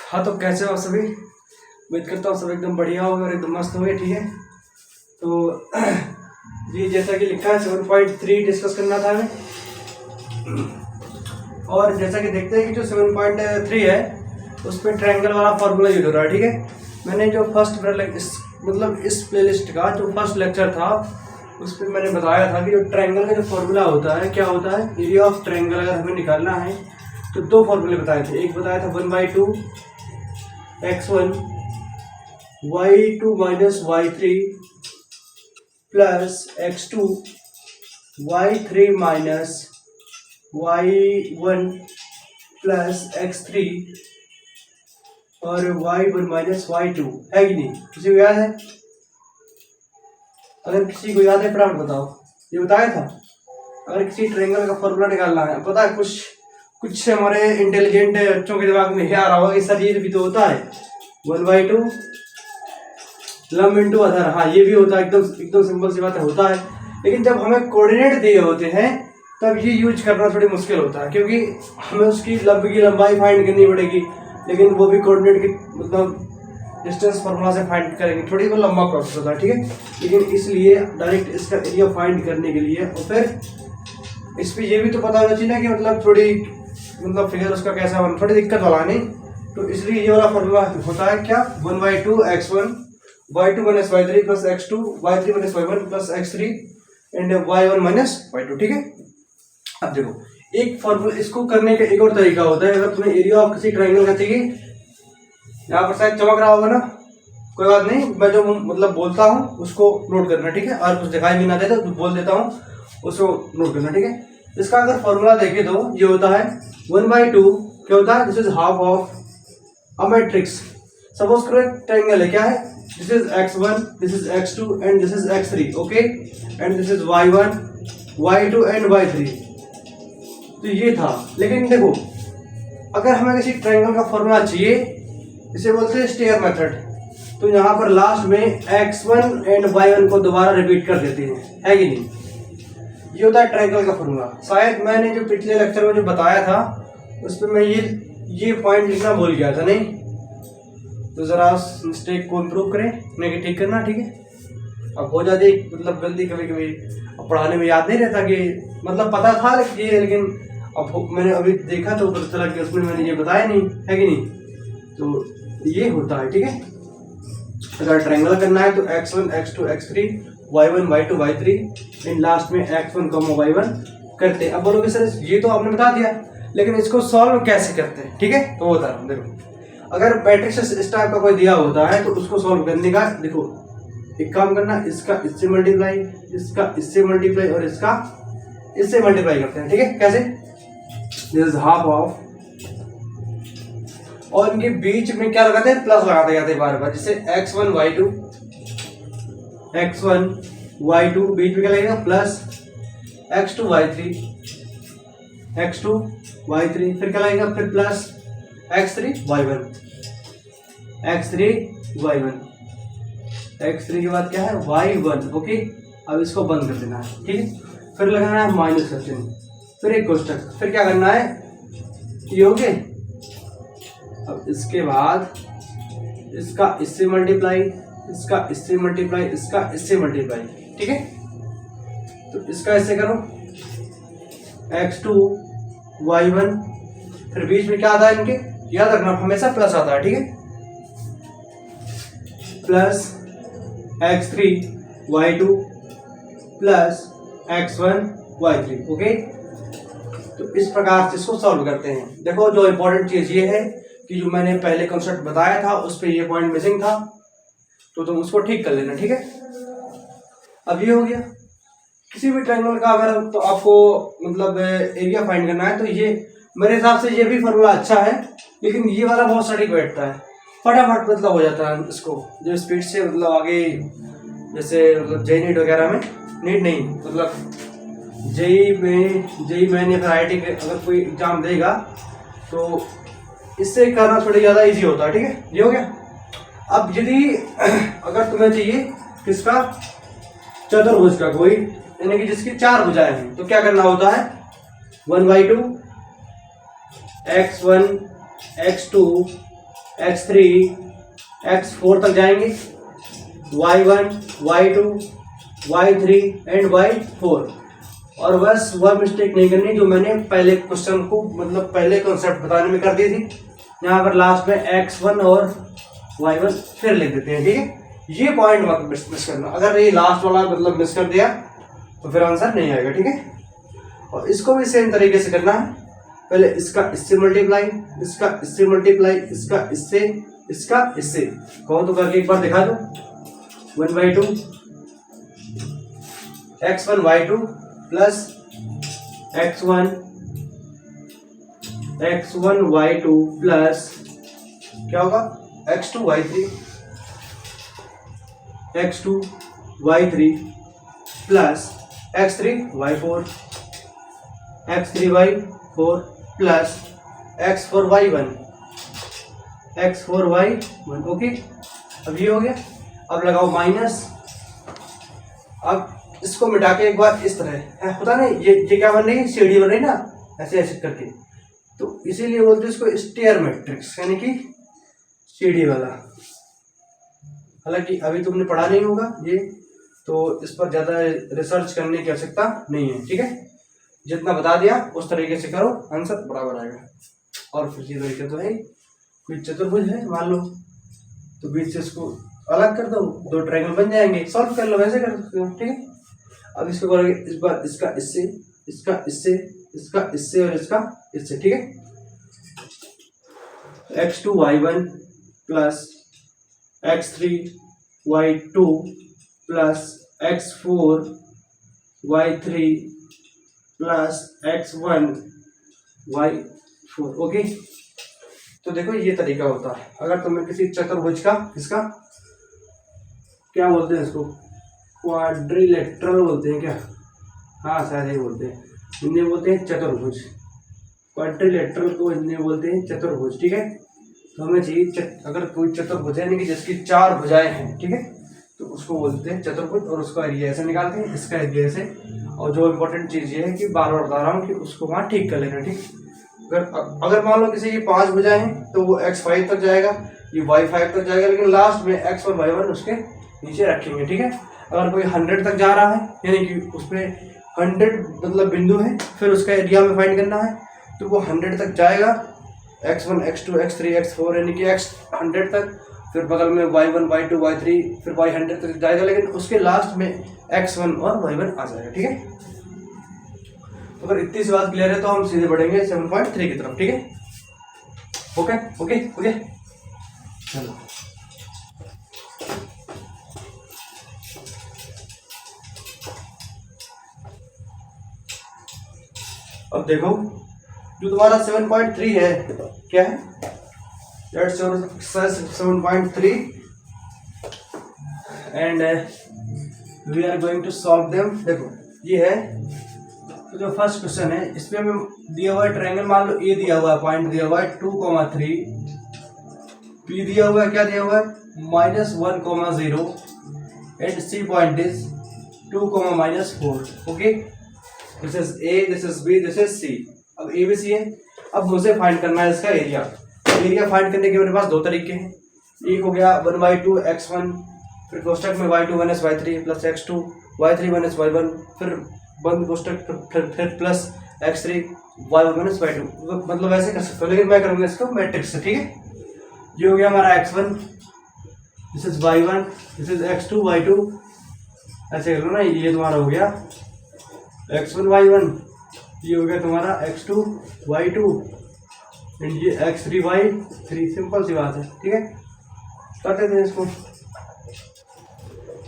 हाँ, तो कैसे हो आप सभी। उम्मीद करता हूँ सब एकदम बढ़िया होंगे और एकदम मस्त होंगे। ठीक है, तो ये जैसा कि लिखा है 7.3 डिस्कस करना था हमें। और जैसा कि देखते हैं कि जो 7.3 है उस पर ट्रायंगल वाला फार्मूला यूज हो रहा है। ठीक है, मैंने जो फर्स्ट इस प्लेलिस्ट का जो फर्स्ट लेक्चर था उस पर मैंने बताया था कि जो ट्रायंगल का जो फार्मूला होता है क्या होता है, एरिया ऑफ ट्रायंगल अगर हमें निकालना है तो दो फार्मूले बताए थे। एक बताया था 1/2 x1 y2 minus y3 plus x2 y3 minus y1 plus x3 और y1 माइनस y2 है कि नहीं। किसी को याद है? अगर किसी को याद है फटाफट बताओ। ये बताया था अगर किसी ट्रायंगल का फॉर्मूला निकालना है, पता है कुछ हमारे इंटेलिजेंट बच्चों के दिमाग में आ रहा होगा कि सर ये भी तो होता है 1/2 लंब इंटू अधर। हाँ, ये भी होता है, एकदम सिंपल सी बात है, होता है। लेकिन जब हमें कोऑर्डिनेट दिए होते हैं तब ये यूज करना थोड़ी मुश्किल होता है, क्योंकि हमें उसकी लंब की लंबाई फाइंड करनी पड़ेगी, लेकिन वो भी कोऑर्डिनेट की मतलब डिस्टेंस फार्मूला से फाइंड करेंगे, थोड़ी वो लंबा प्रोसेस होता है। ठीक है, लेकिन इसलिए डायरेक्ट इसका एरिया फाइंड करने के लिए और फिर इस पर ये भी तो पता होना चाहिए ना कि मतलब थोड़ी मतलब फिगर उसका कैसा बना, थोड़ी दिक्कत वाला नहीं। तो इसलिए ये वाला फार्मूला होता है क्या, 1/2 x1 y2 minus y3 plus x2 y3 minus y1 plus x3 and y1 minus y2। ठीक है, अब देखो एक फॉर्मूला, इसको करने का एक और तरीका होता है। अगर तुम्हें एरिया ऑफ किसी ट्रायंगल का चाहिए, यहाँ पर शायद चमक रहा होगा ना, कोई बात नहीं, मैं जो मतलब बोलता हूँ उसको नोट करना। ठीक है, और कुछ दिखाई भी ना दे तो बोल देता हूँ, उसको नोट करना। ठीक है, इसका अगर फॉर्मूला देखें तो ये होता है 1/2 क्या होता है, this is half of a matrix. Suppose करो एक ट्रायंगल है, क्या है, this is x1 this is x2 and this is x3 okay, and this is y1 y2 and y3। तो ये था। लेकिन देखो अगर हमें किसी ट्रायंगल का फॉर्मूला चाहिए, इसे बोलते हैं स्टेयर मेथड, तो यहाँ पर लास्ट में x1 एंड y1 को दोबारा रिपीट कर देते हैं, है कि नहीं। ये होता है ट्रायंगल का फॉर्मूला। शायद मैंने जो पिछले लेक्चर में जो बताया था उस पर मैं ये पॉइंट लिखना भूल गया था, नहीं तो जरा मिस्टेक को इम्प्रूव करें, नहीं ठीक करना। ठीक है, अब हो जाती मतलब गलती कभी कभी, अब पढ़ाने में याद नहीं रहता कि मतलब पता था लेकिन अब मैंने अभी देखा तो पता चला कि उसमें मैंने ये बताया नहीं, है कि नहीं। तो ये होता है। ठीक है, अगर ट्रायंगल करना है तो x1 x2 x3 y1 y2 y3 in last में x1 y1 करते हैं। अब बोलोगे सर ये तो आपने बता दिया, लेकिन इसको सॉल्व कैसे करते हैं। ठीक है, तो वो बता रहा हूँ। देखो अगर मैट्रिक्स इस टाइप का कोई दिया होता है तो उसको सॉल्व करने का, देखो एक काम करना, इसका इससे मल्टीप्लाई, इसका इससे मल्टीप्लाई और इसका इससे मल्टीप्लाई करते हैं। ठीक है, कैसे, दिस इज हाफ ऑफ, और इनके बीच में क्या लगाते हैं, प्लस लगाते जाते हैं बार बार, जैसे x1 y2 बीच में क्या लगेगा प्लस x2 y3 फिर क्या लगेगा, फिर प्लस x3 के बाद क्या है y1 ओके। अब इसको बंद कर देना है। ठीक है, फिर लगाना है माइनस का चिन्ह, फिर एक कोष्टक, फिर क्या करना है, ये हो गए। अब इसके बाद इसका इससे मल्टीप्लाई, इसका इससे मल्टीप्लाई, इसका इससे मल्टीप्लाई। ठीक है, तो इसका इससे करो x2 y1, फिर बीच में क्या आता है इनके, याद रखना हमेशा प्लस आता है। ठीक है, plus x3 y2 plus x1 y3 okay. तो इस प्रकार से इसको सॉल्व करते हैं। देखो जो इंपॉर्टेंट चीज ये है कि जो मैंने पहले कॉन्सेप्ट बताया था उस पे ये पॉइंट मिसिंग था, तो तुम उसको ठीक कर लेना। ठीक है, अब ये हो गया। किसी भी ट्रायंगल का अगर तो आपको मतलब एरिया फाइंड करना है तो ये मेरे हिसाब से ये भी फॉर्मूला अच्छा है, लेकिन ये वाला बहुत सटीक बैठता है, फटाफट मतलब हो जाता है इसको जो स्पीड से मतलब आगे, जैसे मतलब जेई नीट वगैरह में, नीट नहीं मतलब जेई मैन या फिर IIT अगर कोई एग्जाम देगा तो इससे करना थोड़ा ज़्यादा इजी होता है। ठीक है, ये हो गया। अब यदि अगर तुम्हें चाहिए किसका, चतुर्भुज का कोई, यानी कि जिसकी 4 भुजाएं हैं, तो क्या करना होता है, 1/2 x1 x2 x3 x4 तक जाएंगे, y1 y2 y3 and y4। और बस वह मिस्टेक नहीं करनी जो मैंने पहले क्वेश्चन को मतलब पहले कॉन्सेप्ट बताने में कर दी थी। यहाँ पर लास्ट में x1 और y1 फिर लिख देते हैं, ठीक है। ये पॉइंट मत मिस करना, अगर ये लास्ट वाला मतलब मिस कर दिया तो फिर आंसर नहीं आएगा, ठीक है। और इसको भी सेम तरीके से करना है, पहले इसका इससे मल्टीप्लाई, इसका इससे मल्टीप्लाई, इसका इससे, इसका इससे। कहो तो करके एक बार दिखा दो। 1/2 x1 y2 plus x1 y2 plus क्या होगा x2 y3 plus x3 y4 plus x4 y1 okay. अब ये हो गया। अब लगाओ माइनस। अब इसको मिटा के एक बार इस तरह होता ना, ये क्या बन रही है, सीढ़ी बन रही ना, ऐसे ऐसे करके, तो इसीलिए बोलते हैं इसको स्टेयर मैट्रिक्स, यानी कि सीढ़ी वाला। हालांकि अभी तुमने पढ़ा नहीं होगा ये, तो इस पर ज़्यादा रिसर्च करने की आवश्यकता नहीं है, ठीक है। जितना बता दिया उस तरीके से करो, आंसर बराबर आएगा। और फिर ये तरीके तो है, कोई चतुर्भुज है मान लो, तो बीच से इसको अलग कर दो, 2 ट्रायंगल बन जाएंगे, सॉल्व कर लो, वैसे कर सकते हो, ठीक है। अब इसको करोगे इस बार इसका इससे, इसका इससे, इसका इससे और इसका इससे, ठीक है। x2 y1 plus x3 y2 plus x4 y3 plus x1 y4 okay. तो देखो ये तरीका होता है, अगर तुम्हें किसी चतुर्भुज का, इसका क्या बोलते हैं, इसको क्वाड्रिलेटरल बोलते हैं क्या, हाँ शायद यही बोलते हैं, हिंदी में बोलते हैं चतुर्भुज। क्वाड्रिलेटरल को हिंदी में बोलते हैं चतुर्भुज, ठीक है। तो हमें चाहिए अगर कोई चतुर्भुज है यानी कि जिसकी 4 भुजाएं हैं, ठीक है, तो उसको बोलते हैं चतुर्भुज। और उसका एरिया ऐसे निकालते हैं, इसका एरिया ऐसे। और जो इम्पोर्टेंट चीज़ ये है कि बार बार बता रहा हूँ कि उसको वहाँ ठीक कर लेना, ठीक। अगर मान लो किसी की 5 भुजाएं हैं तो वो x5 तक जाएगा, ये y5 तक जाएगा, लेकिन लास्ट में x और y1 उसके नीचे रखेंगे, ठीक है। अगर कोई 100 तक जा रहा है यानी कि उसमें 100 मतलब बिंदु है, फिर उसका एरिया में फाइंड करना है, तो वो 100 तक जाएगा, x1 x2 x3 x4 यानी कि x100 तक, फिर बगल में y1 y2 y3, फिर y100 तक जाएगा, लेकिन उसके लास्ट में x1 और y1 आ जाएगा, ठीक है। तो अगर इतनी सी बात क्लियर है तो हम सीधे बढ़ेंगे 7.3 की तरफ, ठीक है। ओके ओके ओके चलो। अब देखो जो तुम्हारा 7.3 है क्या है, That's your exercise 7.3 and we are going to solve them। देखो ये है, तो जो फर्स्ट क्वेश्चन है इसमें हमें दिया हुआ है ट्रायंगल, मान लो ए दिया हुआ है, पॉइंट दिया हुआ है 2,3, बी दिया हुआ है, क्या दिया हुआ है -1,0 and C point is 2,-4 okay. This is A, this is B, this is C. अब ए बी सी है। अब मुझे फाइंड करना है इसका एरिया। एरिया फाइंड करने के मेरे पास 2 तरीके हैं। एक हो गया 1/2 x1, फिर कोष्टक में y2 - y3 plus x2 y3 - y1, फिर बंद कोष्टक फिर प्लस x3 y1 - y2, मतलब ऐसे कर सकते हो, लेकिन मैं करूँगा इसको मैट्रिक्स से, ठीक है। ये हो गया हमारा x1, this is y1, this is x2 y2, ऐसे कर लो ना। ये तुम्हारा हो गया x1 y1, ये हो गया तुम्हारा x2 y2 एंड ये x3 y3, सिंपल सी बात है, ठीक है। करते थे इसको।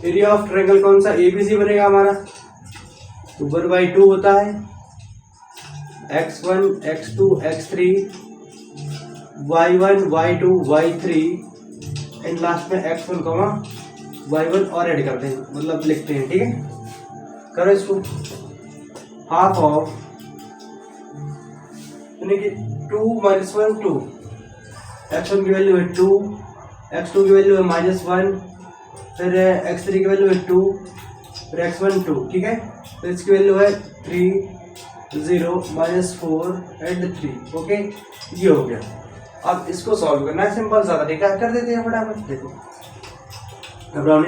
एरिया ऑफ ट्रायंगल कौन सा, एबीसी बनेगा हमारा, तो 1/2 होता है x1 x2 x3 y1 y2 y3 and last में x1 y1 और ऐड करते हैं, मतलब लिखते हैं, ठीक है। करो इसको। हाफ ऑफ यानी कि 2 - 1 2, x1 की वैल्यू है 2, x2 की वैल्यू है -1, फिर x3 की वैल्यू है 2, फिर x1 2, ठीक है। तो इसकी वैल्यू है 3 0 -4 एंड 3 ओके। ये हो गया। अब इसको सॉल्व करना है, सिंपल सा तरीका कर देते हैं फटाफट। देखो घबराओ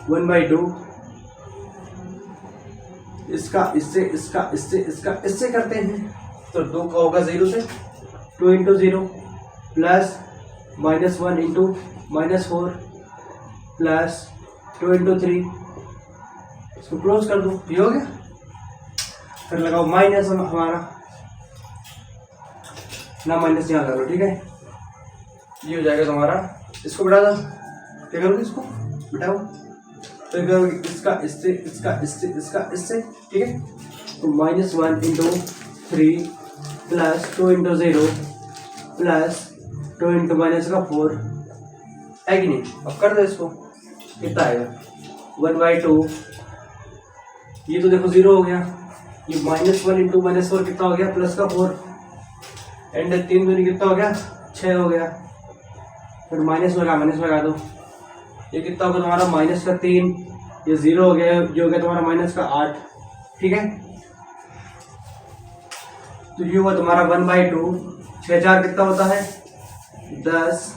1/2 इसका इससे इसका इससे इसका इससे करते हैं तो 2 का होगा 0 से 2 into 0 plus -1 into -4 plus 2 into 3, इसको क्लोज कर दो, ये हो गया। फिर लगाओ माइनस हमारा ना, माइनस यहाँ करो, ठीक है, ये हो जाएगा तुम्हारा। इसको बिठा दो, क्या करोगे इसको बिठाओ, तो करोगे इसका इससे इसका इससे इसका इससे, ठीक है। तो -1 into 3 plus 2 into 0 plus 2 into -4 है कि नहीं। अब कर दो इसको, कितना आएगा 1/2, ये तो देखो 0 हो गया, ये -1 इंटू -4 कितना हो गया प्लस का 4 एंड 3 दूनी कितना हो गया 6 हो गया। फिर माइनस लगा दो, ये कितना होगा तुम्हारा माइनस का 3, ये 0 हो गया, जो हो गया तुम्हारा माइनस का 8, ठीक है। तो ये हुआ तुम्हारा 1/2, 6 4 कितना होता है 10,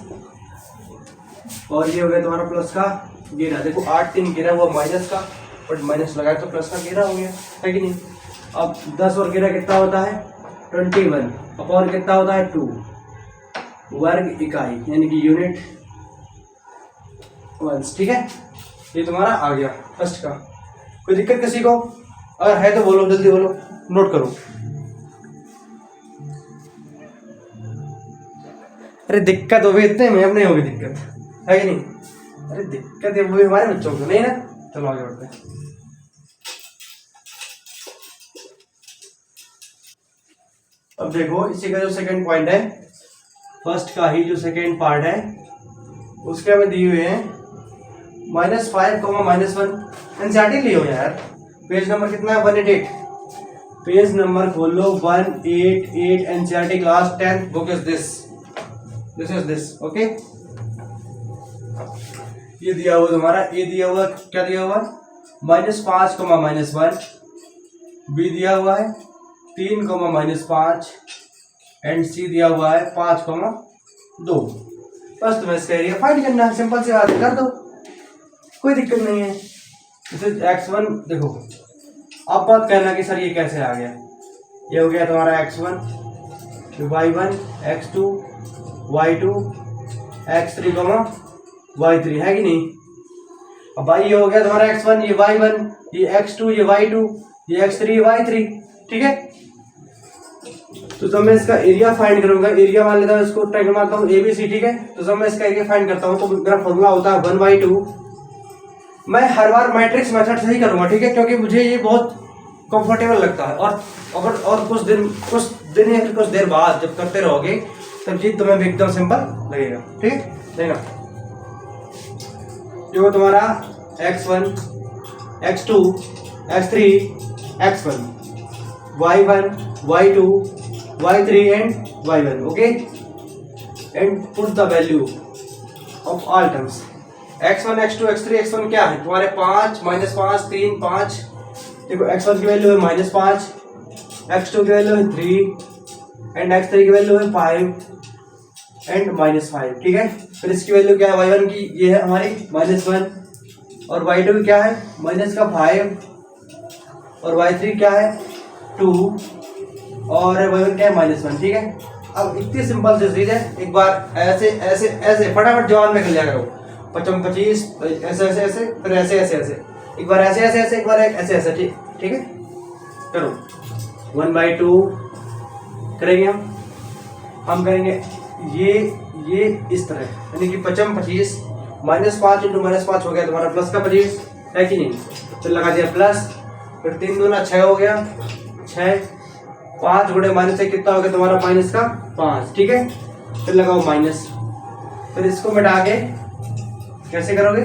और ये हो गया तुम्हारा प्लस का 11। देखो 8 3 गिरा हुआ माइनस का, बट माइनस लगाया तो प्लस का 11 हो गया, है कि नहीं। अब 10 और 11 कितना होता है 21, और कितना होता है 2 वर्ग इकाई, यानी कि यूनिट वंस, ठीक है। ये तुम्हारा आ गया फर्स्ट का। कोई दिक्कत किसी को अगर है तो बोलो, जल्दी बोलो, नोट करो। अरे दिक्कत हो गई, इतने में अब नहीं होगी दिक्कत, है कि नहीं। अरे दिक्कत है वो भी हमारे बच्चों को नहीं ना। चलो आगे बढ़ते हैं। अब देखो इसी का जो सेकंड पॉइंट है, फर्स्ट का ही जो सेकंड पार्ट है उसके हमें दिए हुए हैं -5, -1। एनसीईआरटी लियो यार, पेज नंबर कितना है 188, पेज नंबर खोलो 188, NCERT class 10 book is this is this, okay. ये दिया हुआ तुम्हारा, ये दिया हुआ क्या दिया हुआ -5, -1, बी दिया हुआ है 3, -5 एंड सी दिया हुआ है 5, 2। बस तुम्हें इसका एरिया फाइंड करना है, सिंपल सी बात कर दो, कोई दिक्कत नहीं है। जैसे x1 देखो, अब बात कहना कि सर ये कैसे आ गया, ये हो गया तुम्हारा x1, y1, x2, y2, x3, y3, है कि नहीं। अब भाई ये हो गया तुम्हारा x1, ये y1, ये x2, ये y2, ये x3, ये y3, ठीक है। तो जब मैं इसका एरिया फाइंड करूंगा, एरिया मान लेता हूँ इसको, ट्रायंगल मानता हूँ ABC, ठीक है। तो जब मैं इसका एरिया फाइंड करता हूँ तो मेरा फॉर्मूला होता है 1/2। मैं हर बार मैट्रिक्स मेथड से ही करूंगा, ठीक है, क्योंकि मुझे ये बहुत कंफर्टेबल लगता है। और कुछ दिन या फिर कुछ देर बाद जब करते रहोगे तब चीज तुम्हें एकदम सिंपल लगेगा, ठीक है। देखना जो तुम्हारा x1, x2, x3, x1, y1, y2, y3 and y1, okay, and put the value of all terms। x1, x2, x3, x1 क्या है तुम्हारे 5, -5, 3, 5। देखो x1 की वैल्यू है -5, x2 की वैल्यू है 3 एंड x3 की वैल्यू है 5 एंड -5, ठीक है। फिर इसकी वैल्यू क्या है y1 की, ये है हमारी -1, और y2 की क्या है -5, और y3 क्या है 2, और y1 क्या है -1, ठीक है। अब इतनी सिंपल सी चीज है, एक बार ऐसे ऐसे ऐसे फटाफट जवाब में कर लिया करो, 55 25 ऐसे ऐसे ऐसे, फिर ऐसे ऐसे ऐसे, एक बार ऐसे ऐसे ऐसे, एक बार ऐसे ऐसे, ठीक है। करो 1/2 करेंगे हम करेंगे ये इस तरह, यानी कि 55 25 -5 इंटू -5 हो गया तुम्हारा प्लस का 25, है कि नहीं। फिर लगा दिया प्लस, फिर 3 दूना 6 हो गया 6, 5 गुणे माइनस से कितना हो गया तुम्हारा माइनस का 5, ठीक है। फिर लगाओ माइनस, फिर इसको मिटा के कैसे करोगे,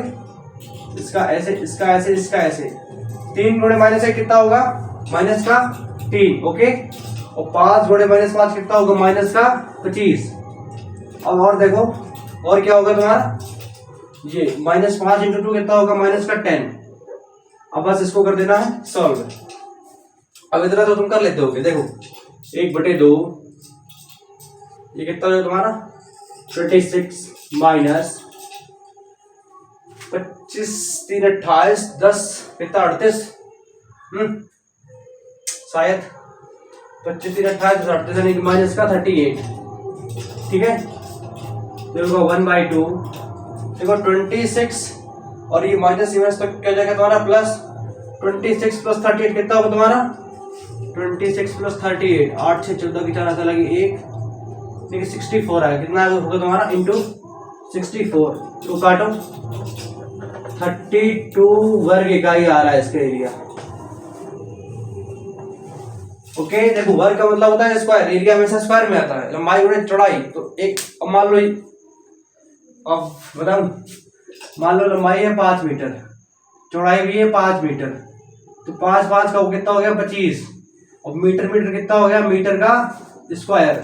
इसका ऐसे, इसका ऐसे, इसका ऐसे, 3 गुणे माइनस से कितना होगा माइनस का 3, ओके। और 5 गुणे -5 कितना होगा माइनस का 25। अब और देखो और क्या होगा तुम्हारा, ये -5 इंटू 2 कितना होगा माइनस का 10। अब बस इसको कर देना है सॉल्व। अब इतना तो तुम कर लेते होगे, देखो 1/2, ये कितना हो तुम्हारा 26 माइनस 25 3 28 10 कितना 38 शायद 25 3 28 38 यानी कि माइनस का 38। ठीक है, देखो 1/2 देखो 26 और ये माइनस इमेज तो क्या हो जाएगा तुम्हारा प्लस 26 प्लस 38 कितना होगा तुम्हारा 26 प्लस 38 8 6 14 की 4 आता लगी 1 देखिए 64 है कितना होगा तुम्हारा इंटू 64 तो काटो 32 वर्ग इकाई आ रहा है इसका एरिया। ओके देखो वर्ग का मतलब होता है स्क्वायर, एरिया हमेशा स्क्वायर में आता है, लंबाई गुणे चौड़ाई। तो एक अब मान लो अब बताऊं, मान लो लंबाई है 5 मीटर, चौड़ाई भी है 5 मीटर, तो 5 5 का कितना हो गया 25 और मीटर मीटर कितना हो गया मीटर का स्क्वायर,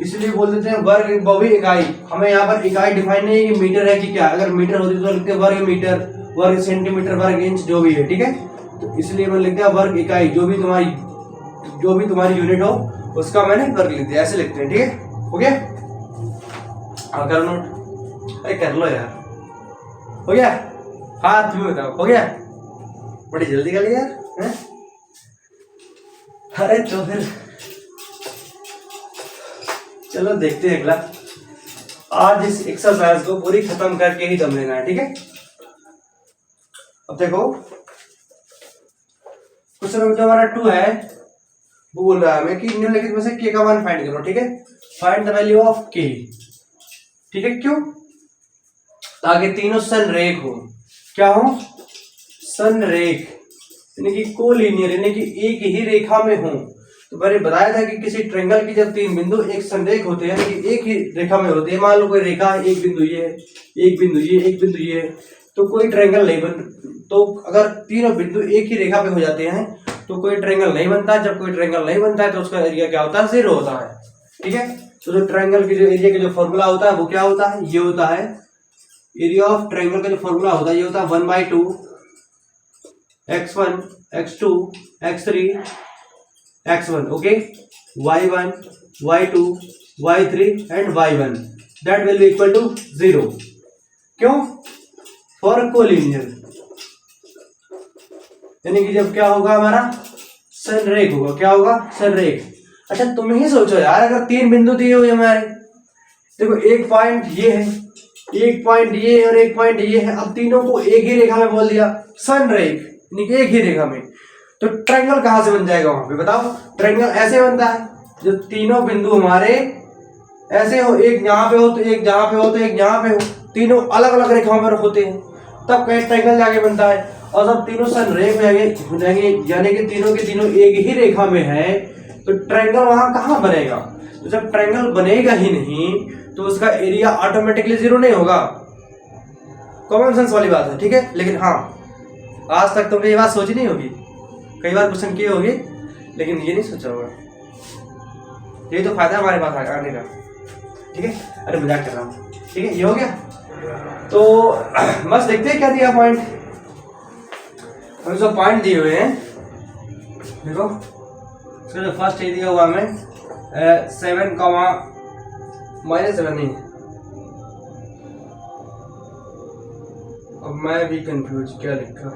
इसलिए बोल देते हैं वर्ग बहुवी इकाई। हमें यहाँ पर इकाई डिफाइन नहीं है कि मीटर है कि क्या, अगर मीटर होती तो लिखते वर्ग मीटर, वर्ग सेंटीमीटर, वर्ग इंच जो भी है। ठीक है, तो इसलिए मैंने लिख दिया वर्ग इकाई, जो भी तुम्हारी यूनिट हो उसका मैंने वर्ग लिख दिया, ऐसे लिखते हैं। ठीक है, हो गया, हाँ करो नोट, अरे कर लो यार, हो गया, हाँ तुम्हें बताओ हो गया, बड़ी जल्दी कर लिया यार। अरे तो फिर चलो देखते हैं अगला, आज इस एक्सरसाइज को पूरी खत्म करके ही दम लेना है। ठीक है, अब देखो क्वेश्चन नंबर जो हमारा 2 है वो बोल रहा है हमें कि निम्नलिखित में से k का मान फाइंड करो। ठीक है, find the value of k। ठीक है, क्यों, ताकि तीनों संरेख हो, क्या हो, संरेख यानी कि कोलिनियर यानी कि एक ही रेखा में हो। तो मैंने बताया था कि किसी ट्रायंगल की जब 3 बिंदु एक संरेख होते हैं यानी कि एक ही रेखा में होते हैं, मान लो कोई रेखा है, एक बिंदु ये, एक बिंदु ये, एक बिंदु ये, तो कोई ट्रायंगल नहीं बन, तो अगर तीनों बिंदु एक ही रेखा पे हो जाते हैं तो कोई ट्रायंगल नहीं बनता। जब कोई ट्रायंगल नहीं बनता है तो उसका एरिया क्या होता है, 0 होता है। ठीक है, तो जो ट्रायंगल के जो एरिया का जो फॉर्मूला होता है वो क्या होता है, ये होता है एरिया ऑफ ट्रायंगल का जो फॉर्मूला होता है ये होता है 1/2 x1 x2 x3 x1, okay, y1 y2 y3 and y1 that will be equal to 0। क्यों, फॉर कोलिनियर यानी कि जब क्या होगा हमारा संरेख होगा, क्या होगा संरेख। अच्छा तुम ही सोचो यार, अगर 3 बिंदु दिए हुए हमारे, देखो एक पॉइंट ये है, एक पॉइंट ये और एक पॉइंट ये है, अब तीनों को एक ही रेखा में बोल दिया संरेख यानी कि एक ही रेखा में, तो ट्रायंगल कहां से बन जाएगा वहां पे बताओ। ट्रायंगल ऐसे बनता है जो तीनों बिंदु हमारे ऐसे हो, एक यहाँ पे हो तो एक जहां पे हो तो एक यहाँ पे हो, तीनों अलग अलग रेखाओं पर होते हैं तब कहीं ट्रायंगल जाके बनता है। और जब तीनों संरेख में हो जाएंगे यानी कि तीनों के तीनों एक ही रेखा में है तो ट्रायंगल वहां कहां बनेगा। तो जब ट्रायंगल बनेगा ही नहीं तो उसका एरिया ऑटोमेटिकली 0 नहीं होगा। कॉमन सेंस वाली बात है। ठीक है, लेकिन हाँ आज तक तुमने ये बात सोची नहीं होगी, कई बार क्वेश्चन किए होंगे लेकिन ये नहीं सोचा होगा। ये तो फायदा हमारे पास आने का। ठीक है, अरे मजाक कर रहा हूँ। ठीक है, ये हो गया, तो बस देखते हैं क्या दिया पॉइंट। हमें जो पॉइंट दिए हुए हैं देखो, इसका जो फर्स्ट ये दिया हुआ हमें 7 -7 नहीं, अब मैं भी कंफ्यूज क्या लिखा,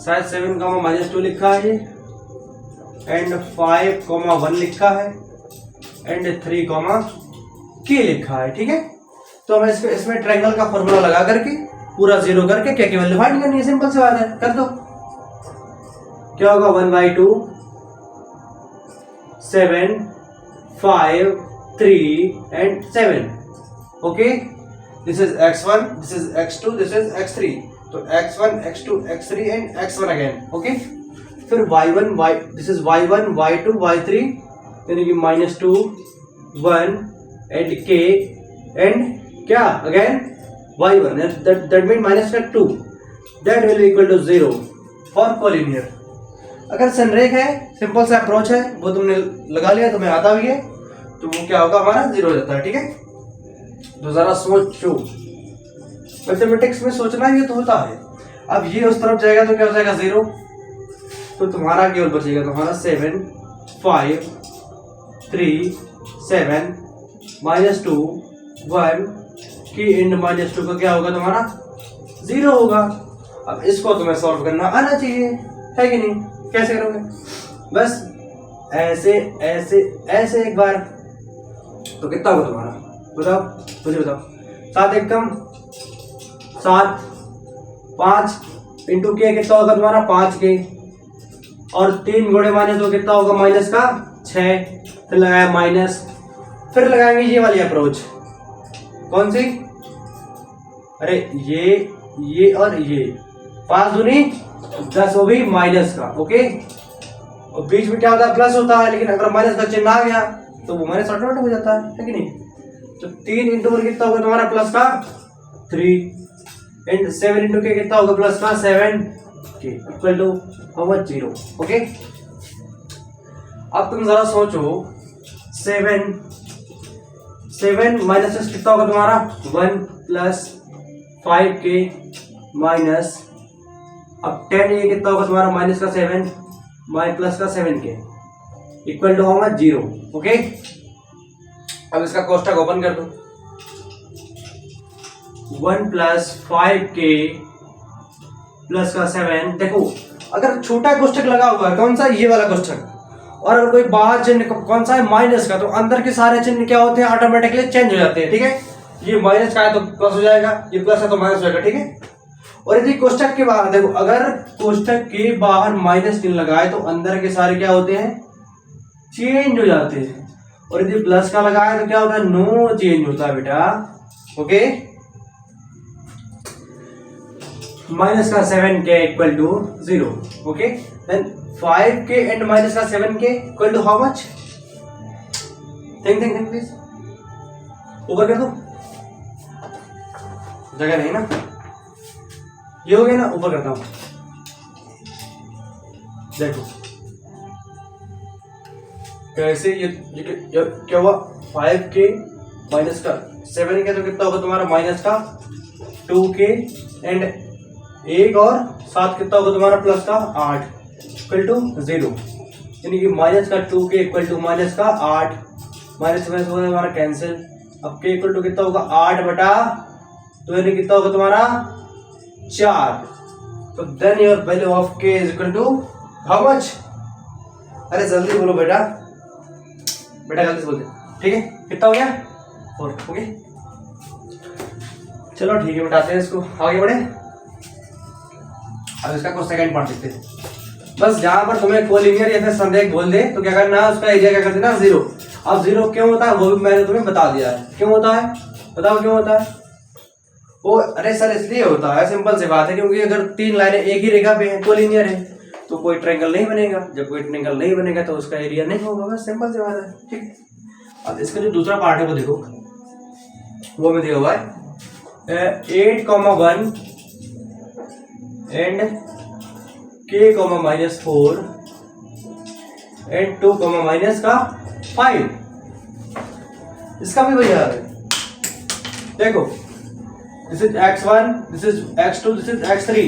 शायद 7 -2 लिखा है एंड 5 1 लिखा है एंड 3 k लिखा है। ठीक है, तो हमें इसमें ट्रायंगल का फॉर्मूला लगा करके पूरा 0 करके क्या की वैल्यू फाइंड करनी है। सिंपल सी बात है, कर दो। क्या होगा 1/2 7 5 3 and 7, okay, this is x1, this is x2, this is x3, तो x1 x2 x3 and x1 again, okay. फिर y1 this is y1 y2 y3 यानी कि -2 1 एंड k एंड क्या again y1 that mean -2 that will equal to 0 for collinear. अगर संरेख है, simple सा approach है, वो तुमने लगा लिया, तुम्हें आता भी है, तो वो क्या होगा हमारा 0 हो जाता है। ठीक है, तो जरा सोचो, मैथमेटिक्स में सोचना ये तो होता है। अब ये उस तरफ जाएगा तो क्या हो जाएगा 0, तो तुम्हारा केवल बचेगा तुम्हारा 7 5 3 7 -2 1 के इंड माइनस 2 का क्या होगा तुम्हारा 0 होगा। अब इसको तुम्हें सॉल्व करना आना चाहिए, है कि नहीं? कैसे करोगे? बस ऐसे ऐसे ऐसे एक बार, तो कितना होगा तुम्हारा बताओ, मुझे बताओ। 7 एकम 7, 5 इंटू के कितना होगा तुम्हारा 5 के, और 3 गुणे माइनस 2 कितना होगा माइनस का 6, फिर लगाया माइनस, फिर लगाएंगे ये वाली अप्रोच। कौन सी? अरे ये और ये 5 दूनी 10, वो भी माइनस का। ओके, और बीच में क्या होता है प्लस होता है, लेकिन अगर माइनस का चिन्ह आ गया तो वो माइनस ऑटोमेटिक हो जाता है कि नहीं? तो 3 इंटू कितना होगा तुम्हारा प्लस का 3, एंड 7 इंटू के कितना होगा प्लस का 7 के, equal to how much 0। Okay, अब तुम जरा सोचो 7 माइनस कितना होगा तुम्हारा 1 प्लस 5 के माइनस, अब 10 ये कितना होगा तुम्हारा माइनस का 7 प्लस का 7 के, equal to how much 0। Okay, अब इसका कोष्ठक ओपन कर दो। 1 प्लस 5 के प्लस का 7, देखो अगर छोटा कोष्ठक लगा हुआ है कौन सा, ये वाला कोष्ठक, और अगर कोई बाहर चिन्ह कौन सा है माइनस का, तो अंदर के सारे चिन्ह क्या होते हैं ऑटोमेटिकली चेंज हो जाते हैं। ठीक है, ये माइनस का है तो प्लस हो जाएगा, ये प्लस है तो माइनस हो जाएगा। ठीक है, और यदि कोष्ठक के बाहर देखो, अगर कोष्ठक के बाहर माइनस चिन्ह लगाए तो अंदर के सारे क्या होते हैं चेंज हो जाते हैं, और यदि प्लस का लगाए तो क्या होता है नो चेंज होता है बेटा। ओके, माइनस का 7 के इक्वल टू 0। ओके, देन 5 के एंड माइनस का 7 के equal to how much? Think please, ऊपर कर दो, जगह नहीं ना, ये हो गया ना, ऊपर करता हूं। देखो कैसे ये क्या हुआ, 5 के माइनस का 7 के तो कितना होगा तुम्हारा माइनस का 2 के, एंड 1 और 7 कितना होगा तुम्हारा प्लस का 8 इक्वल टू 0, यानी कि माइनस का 2 के इक्वल टू माइनस का 8, माइनस माइनस होगा तुम्हारा कैंसिल। अब के इक्वल टू कितना होगा 8 बटा, तो यानी कितना होगा तुम्हारा 4, तो then your value of K is equal to how much? अरे जल्दी बोलो बेटा, जल्दी से बोलते। ठीक है, कितना हो गया 4। ओके, चलो ठीक है, बताते हैं इसको, आगे बढ़े। अब इसका कुछ सेकंड पार्ट देखते हैं। बस जहां पर तुम्हें कोलिनियर या फिर संदेह बोल दे तो क्या करना है, उसका एरिया क्या कर देना 0। अब 0 क्यों होता है वो भी मैंने तुम्हें बता दिया है, क्यों होता है बताओ क्यों होता है वो? अरे सर इसलिए होता है, सिंपल सी बात है, क्योंकि अगर 3 लाइनें एक ही रेखा पे हैं, कोलिनियर है, तो कोई ट्रायंगल नहीं बनेगा। जब कोई ट्रायंगल नहीं बनेगा तो उसका एरिया नहीं होगा, बस सिंपल सी बात है। ठीक, अब इसका जो दूसरा पार्ट है वो देखो, वो में दिया हुआ है 8,1 एंड k, -4 एंड 2, माइनस का 5। इसका भी वही हाल है। देखो this is x1, this is x2, this is x3,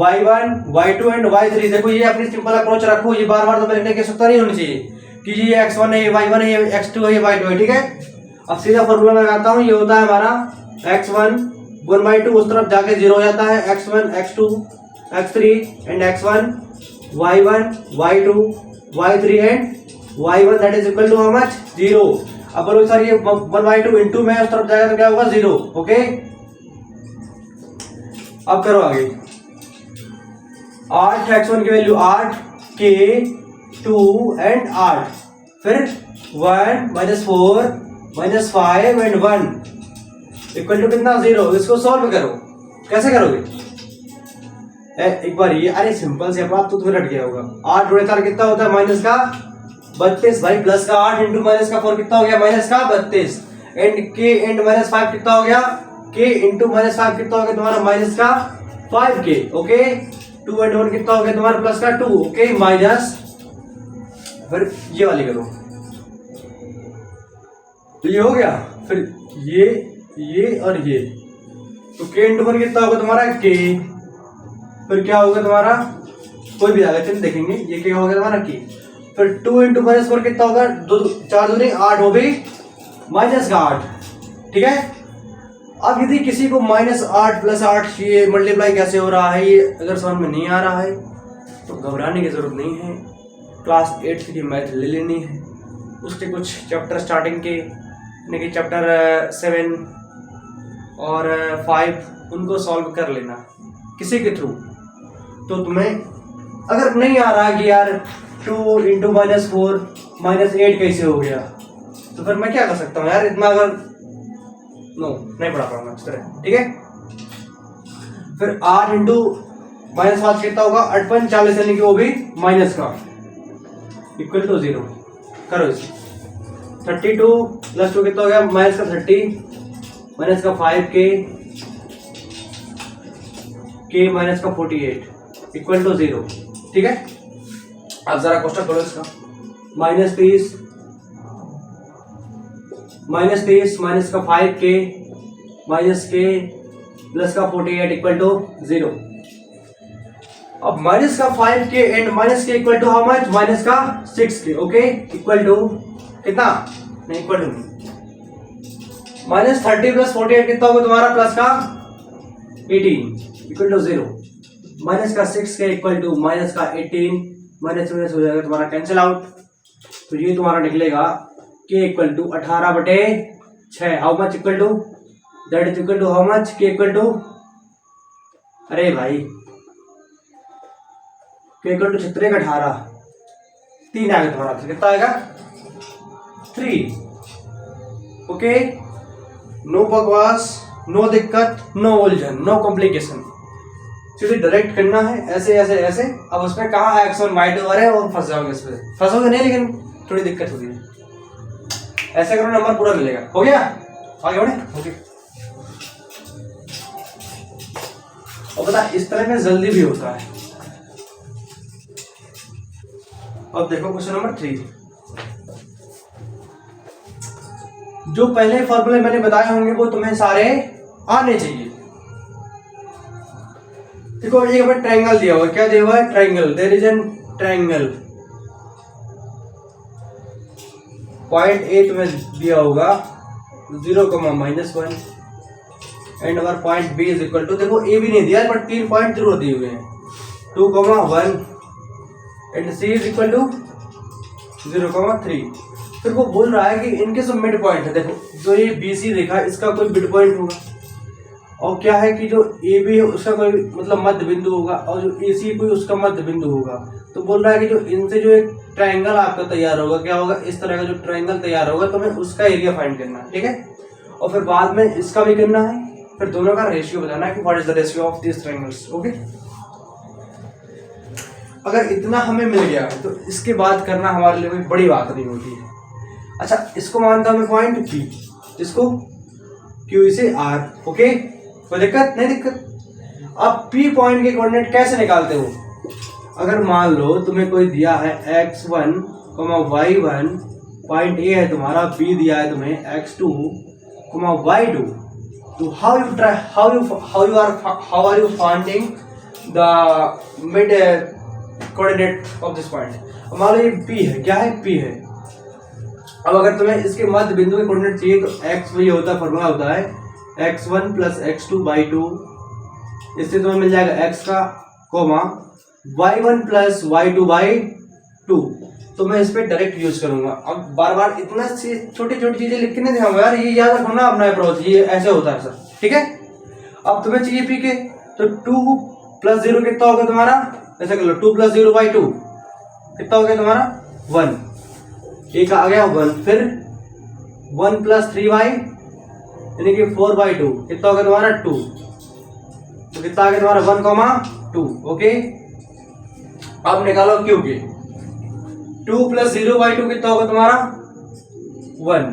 y1, y2 and y3। देखो ये अपनी सिंपल अप्रोच रखो, ये बार बार तो लिखने की आवश्यकता नहीं होनी चाहिए कि ये x1 है, ये y1 है, ये x2 है, ये y2 है। ठीक है, अब सीधा फॉर्मूला लगाता हूँ, ये होता है हमारा x1 1/2, उस तरफ जाके 0 हो जाता है, x1 x2 x3 and x1 y1 y2 y3 and y1 that is equal to how much 0। अब बोलो सर ये 1/2 इंटू में उस तरफ जाएगा तो क्या होगा 0। ओके, अब करो आगे। 8 x1 की वैल्यू 8, k 2 एंड 8, फिर 1 -4 -5 एंड 1 इक्वल टू कितना 0। इसको सॉल्व करो, कैसे करोगे? एक बार ये, अरे सिंपल से आप तो तुम्हें रट गया होगा। 8 गुणे 4 कितना होता है माइनस का 32 भाई, प्लस का 8 इंटू माइनस का 4 कितना हो गया माइनस का 32, एंड के एंड -5 कितना हो गया, के इंटू -5 कितना हो गया तुम्हारा माइनस का 5k। ओके, 2 एंड 1 कितना हो गया तुम्हारा प्लस का 2। ओके, माइनस, फिर ये वाली करो तो ये हो गया, फिर ये और ये, तो k इंटू 1 कितना होगा तुम्हारा k, फिर क्या होगा तुम्हारा कोई भी आगे चिन्ह देखेंगे, ये क्या होगा तुम्हारा k, फिर 2 इंटू -4 कितना होगा 4 दूनी 8 हो गई माइनस का 8, ठीक है। अब यदि किसी को -8 + 8 ये मल्टीप्लाई कैसे हो रहा है, ये अगर समझ में नहीं आ रहा है तो घबराने की जरूरत नहीं है। क्लास 8 की मैथ ले लेनी है, उसके कुछ चैप्टर स्टार्टिंग के यानी कि चैप्टर 7 और 5 उनको सॉल्व कर लेना किसी के थ्रू। तो तुम्हें अगर नहीं आ रहा कि यार 2 × -4 -8 कैसे हो गया, तो फिर मैं क्या कर सकता हूँ यार, इतना अगर नहीं पढ़ा पाऊंगा इस तरह, ठीक है। फिर 8 × -5 कितना होगा, 8 यानी कि वो भी माइनस का इक्वल टू 0 करो इसे। 32 + 2 कितना हो गया, -30 -5 k -48 इक्वल टू 0, ठीक है। अब जरा क्वेश्चन करो इसका। -30 -5 k -48 इक्वल टू 0। अब -5 k and -k equal to how much, -6 k, okay, equal to कितना, नहीं इक्वल टू नहीं, -30 + 48 कितना होगा तुम्हारा, +18 equal to 0। -6 k equal to -18, minus हो जाएगा तुम्हारा कैंसिल आउट। तो ये तुम्हारा निकलेगा k equal to 18/6, how much equal to, that is equal to how much, k equal to, अरे भाई k इक्वल टू 18 का 18, 3 आएगा तुम्हारा, कितना आएगा 3, ओके। नो बकवास, नो दिक्कत, नो उलझन, नो कॉम्प्लिकेशन, सीधे डायरेक्ट करना है ऐसे ऐसे ऐसे। अब उसमें कहा x और y2 आ रहे हैं और फंस जाओगे, इस पे फंसोगे नहीं लेकिन थोड़ी दिक्कत होगी। ऐसे करो नंबर पूरा मिलेगा, हो गया, आगे बढ़े, ओके। और पता इस तरह में जल्दी भी होता है। अब देखो क्वेश्चन नंबर 3, जो पहले फॉर्मूले मैंने बताए होंगे वो तुम्हें सारे आने चाहिए। देखो ये हमें ट्रायंगल दिया हुआ है, क्या दिया हुआ है, triangle, there is an triangle. Point A तुम्हें दिया होगा 0, -1 and our point B is equal to, देखो ए भी नहीं दिया बट 3 पॉइंट जरूर दिए हुए हैं, 2, 1 and C is equal to 0, 3। फिर वो बोल रहा है कि इनके सब मिड पॉइंट है। देखो जो ये बी सी देखा इसका कोई मिड पॉइंट होगा, और क्या है कि जो ए बी है उसका कोई मतलब मध्य बिंदु होगा, और जो ए सी कोई उसका मध्य बिंदु होगा। तो बोल रहा है कि जो इनसे जो एक ट्रायंगल आपका तैयार होगा, क्या होगा, इस तरह का जो ट्रायंगल तैयार होगा, तो हमें उसका एरिया फाइंड करना है, ठीक है। और फिर बाद में इसका भी करना है, फिर दोनों का रेशियो बताना है कि what is the ratio of this triangles, okay. अगर इतना हमें मिल गया तो इसके बाद करना हमारे लिए कोई बड़ी बात नहीं होती है। अच्छा, इसको मानता हूं मैं पॉइंट P, इसको Q से R, ओके, कोई दिक्कत नहीं, दिक्कत। अब P पॉइंट के कोऑर्डिनेट कैसे निकालते हो, अगर मान लो तुम्हें कोई दिया है x1, y1, पॉइंट A है तुम्हारा, B दिया है तुम्हें x2, y2, तो how are you finding the mid coordinate of this point. मान लो ये P है, क्या है, P है। अब अगर तुम्हें इसके मध्य बिंदु के कोऑर्डिनेट चाहिए तो x वही होता है, फॉर्मूला होता है x1 + x2/2, इससे तुम्हें मिल जाएगा x का, y1 + y2/2। तो मैं इस पे डायरेक्ट यूज करूंगा। अब बार बार इतना छोटी छोटी चीजें लिख के नहीं दिखाऊंगा यार, ये याद रखना अपना अप्रोच, ये ऐसे होता है सर, ठीक है। अब तुम्हें चाहिए P के, तो 2 + 0 कितना होगा तुम्हारा, ऐसा कर लो, 2 + 0/2 कितना हो गया तुम्हारा 1, एक आ गया 1, फिर 1 + 3y यानी कि 4/2 कितना हो गया तुम्हारा 2, तो कितना आ गया तुम्हारा 1, 2, ओके। अब निकालो Q के, 2 + 0/2 कितना होगा तुम्हारा 1,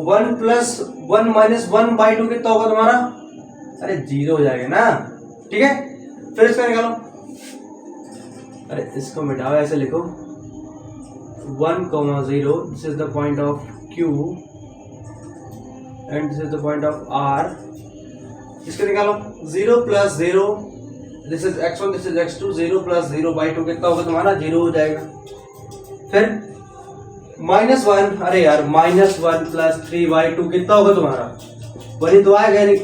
1 + 1 - 1/2 कितना होगा तुम्हारा, अरे 0 हो जाएगा ना, ठीक है। फिर इसका निकालो, अरे इसको मिटाओ, ऐसे लिखो 1, 0, this is the point of Q and this is the point of R। इसको निकालो, 0 + 0, this is x1, this is x2, 0 + 0/2 कितना होगा तुम्हारा 0 हो जाएगा। फिर -1, अरे यार -1 + 3y2 कितना होगा तुम्हारा? वही तो आएगा नहीं,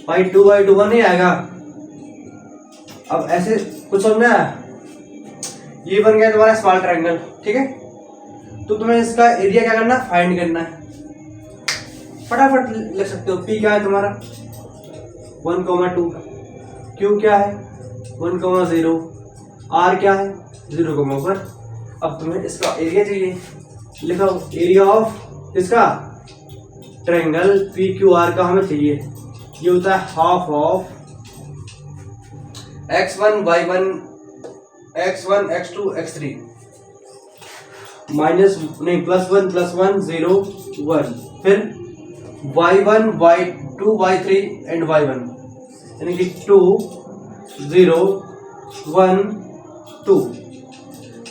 भाई 2y2 1 नहीं आएगा। अब ऐसे कुछ समझना है, ये बन गया तुम्हारा स्मॉल ट्रायंगल, ठीक है। तो तुम्हें इसका एरिया क्या करना है, फाइंड करना है। फटाफट लिख सकते हो। P क्या है तुम्हारा 1,2, Q क्या है 1,0, R क्या है 0,1। अब तुम्हें इसका एरिया चाहिए, लिखो एरिया ऑफ इसका ट्रायंगल PQR का हमें चाहिए। ये होता है half of x1 y1 x1 x2 x3 +1 + 1 0 1, फिर y1 y2 y3 and y1, यानी कि 2 0 1 2।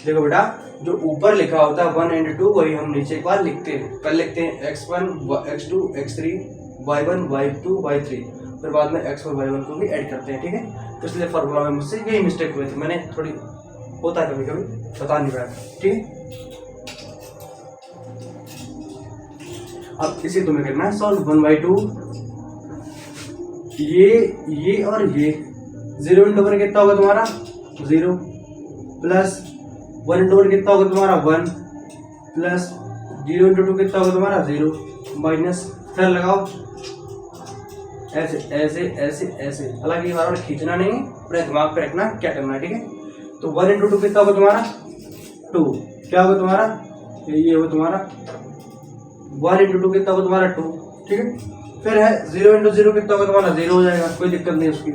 देखो बेटा, जो ऊपर लिखा होता है 1 एंड 2 वही हम नीचे एक बार लिखते हैं। पहले लिखते हैं x1 x2 x3 y1 y2 y3, फिर बाद में x1 y1 को भी ऐड करते हैं, ठीक है। तो इसलिए फॉर्मूला में मुझसे यही मिस्टेक हुई थी, मैंने थोड़ी होता है कभी कभी बता नहीं पाया, ठीक है। अब इसी तुम्हें करना है सॉल्व 1/2, ये और ये 0 × 1 कितना होगा तुम्हारा 0, प्लस 1 × 1 कितना होगा तुम्हारा 1, प्लस 0 × 2 कितना होगा तुम्हारा 0, माइनस, फिर लगाओ ऐसे ऐसे ऐसे ऐसे। हालांकि बार बार खींचना नहीं, अपने दिमाग पे रखना क्या करना है, ठीक है। तो 1 × 2 कितना होगा तुम्हारा 2, क्या होगा तुम्हारा ये होगा तुम्हारा 1 × 2 कितना होगा तुम्हारा 2, ठीक है। फिर है 0 × 0 कितना होगा तुम्हारा 0 हो जाएगा, कोई दिक्कत नहीं उसकी।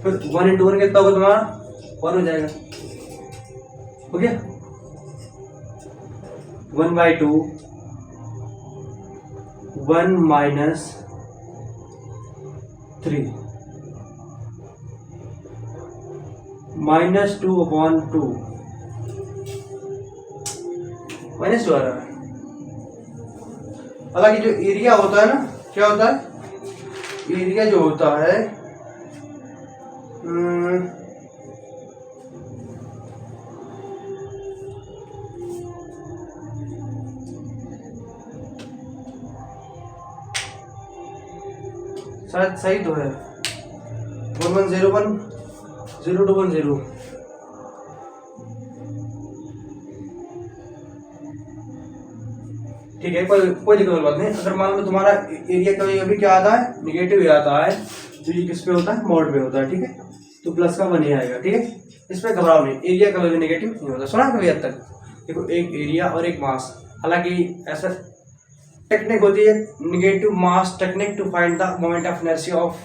फिर 1 × 1 कितना होगा तुम्हारा 1 हो जाएगा, हो गया। 1/2 1 - 3 -2/2 -2 आ रहा है। हालांकि जो एरिया होता है ना, क्या होता है एरिया जो होता है शायद सही तो है 1101 0210, ठीक है। कोई दिक्कत वाली बात नहीं। अगर मान लो तुम्हारा एरिया कभी कभी क्या आता है निगेटिव ही आता है, तो ये किस पे होता है मॉड पे होता है, ठीक है। तो प्लस का 1 ही आएगा, ठीक है। इस पे घबराओ नहीं, एरिया कभी भी नेगेटिव नहीं होता। सुना कभी हद तक? देखो एक एरिया और एक मास, हालांकि ऐसा टेक्निक होती है negative mass technique to find the moment of inertia of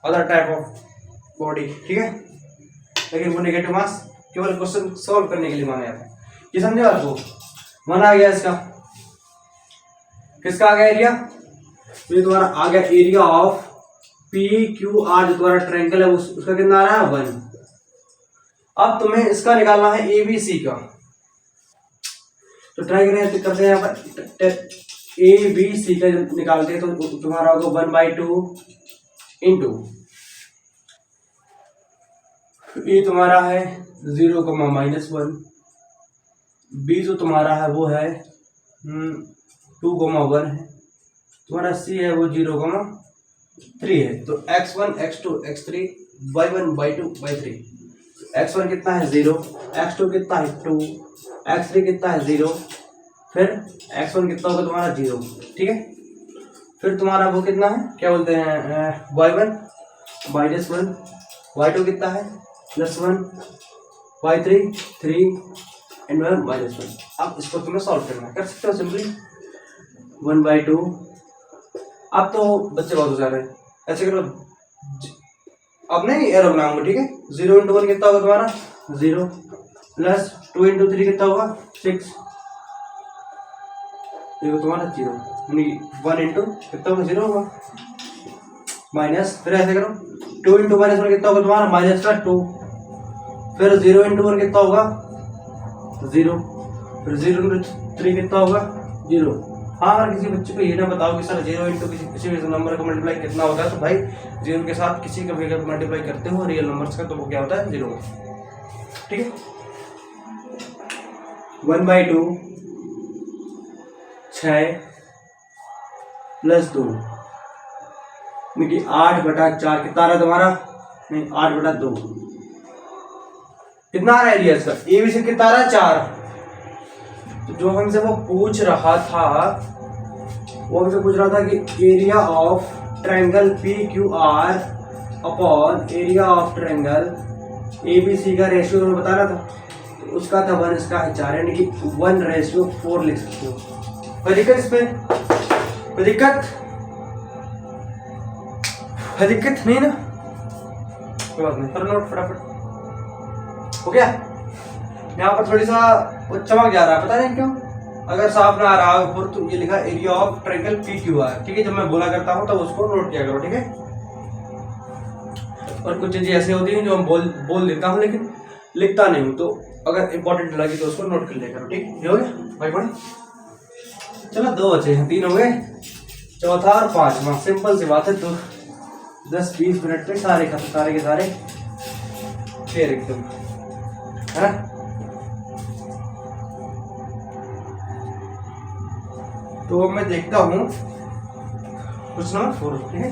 other type of body, ठीक है। लेकिन वो नेगेटिव मास केवल क्वेश्चन सॉल्व करने के लिए माना जाता है। ये समझे आपको? 1 आ गया इसका, किसका आ गया एरिया, तो ये तुम्हारा आ गया एरिया ऑफ PQR जो तुम्हारा ट्रायंगल है उसका कितना आ रहा है 1। अब तुम्हें इसका निकालना है ABC का, तो ट्राई करें करते हैं यहाँ पर ABC का जब निकालते हैं तो तुम्हारा होगा 1/2 इंटू ये तुम्हारा है 0, -1, B जो तुम्हारा है वो है 2,1 है, तुम्हारा C है वो 0,3 है। तो x1 x2 x3 y1 y2 y3, x1 कितना है 0, x2 कितना है 2, x3 कितना है 0, फिर x1 कितना होगा तुम्हारा 0, ठीक है। फिर तुम्हारा वो कितना है क्या बोलते हैं y1 -1, y2 कितना है +1, y3 3 एंड -1। अब इसको तुम्हें सॉल्व करना है, कर सकते हो सिंपली 1/2। अब तो बच्चे बहुत हो जा रहे हैं, ऐसे करो अब नहीं एरो बनाऊंगा, ठीक है। 0 × 1 कितना होगा तुम्हारा 0, प्लस 2 × 3 कितना होगा 6, देखो तुम्हारा 0, यानी 1 × कितना होगा 0 होगा, माइनस, फिर ऐसे करो 2 × -1 कितना होगा तुम्हारा -2, फिर 0 × 1 कितना होगा 0, फिर 0 × 3 कितना होगा 0। हाँ, अगर किसी बच्चे को ये ना बताओ कि सर 0 × किसी भी नंबर का मल्टीप्लाई कितना होता है, तो भाई 0 के साथ किसी का भी अगर मल्टीप्लाई करते हो रियल नंबर्स का तो वो क्या होता है 0, ठीक है। 1/2 6 प्लस 2 यानी 8/4 कितना आ रहा है तुम्हारा? नहीं 8/2 कितना आ रहा है एरिया इसका? ए बी से कितना आ रहा है? 4। तो जो हमसे वो पूछ रहा था कि area of triangle P Q R upon area of triangle A B C का रेशियो में बता रहा था, तो उसका था 1, इसका है 4, यानी कि 1:4 लिख सकते हो। कोई दिक्कत इसमें? कोई दिक्कत नहीं ना? कोई बात नहीं, कर नोट फटाफट। हो गया? यहाँ पर थोड़ी सा वो चमक जा रहा है, पता नहीं क्यों। अगर साफ ना आ रहा हो तो ये लिखा area of triangle P Q are, ठीक है। जब मैं बोला करता हूँ तब उसको नोट किया करो, ठीक है। और कुछ चीजें ऐसी होती हैं जो हम बोल देता हूँ लेकिन लिखता नहीं हूँ, तो अगर इंपॉर्टेंट लगी तो उसको नोट कर लिया करो, ठीक है। हो गया भाई पढ़े? चलो 2 बचे हैं, 3 हो गए, चौथा और 5वां। सिंपल सी बात है, तो 10-20 मिनट में सारे के सारे फिर एकदम है। तो मैं देखता हूँ कुछ नंबर 4, ठीक है।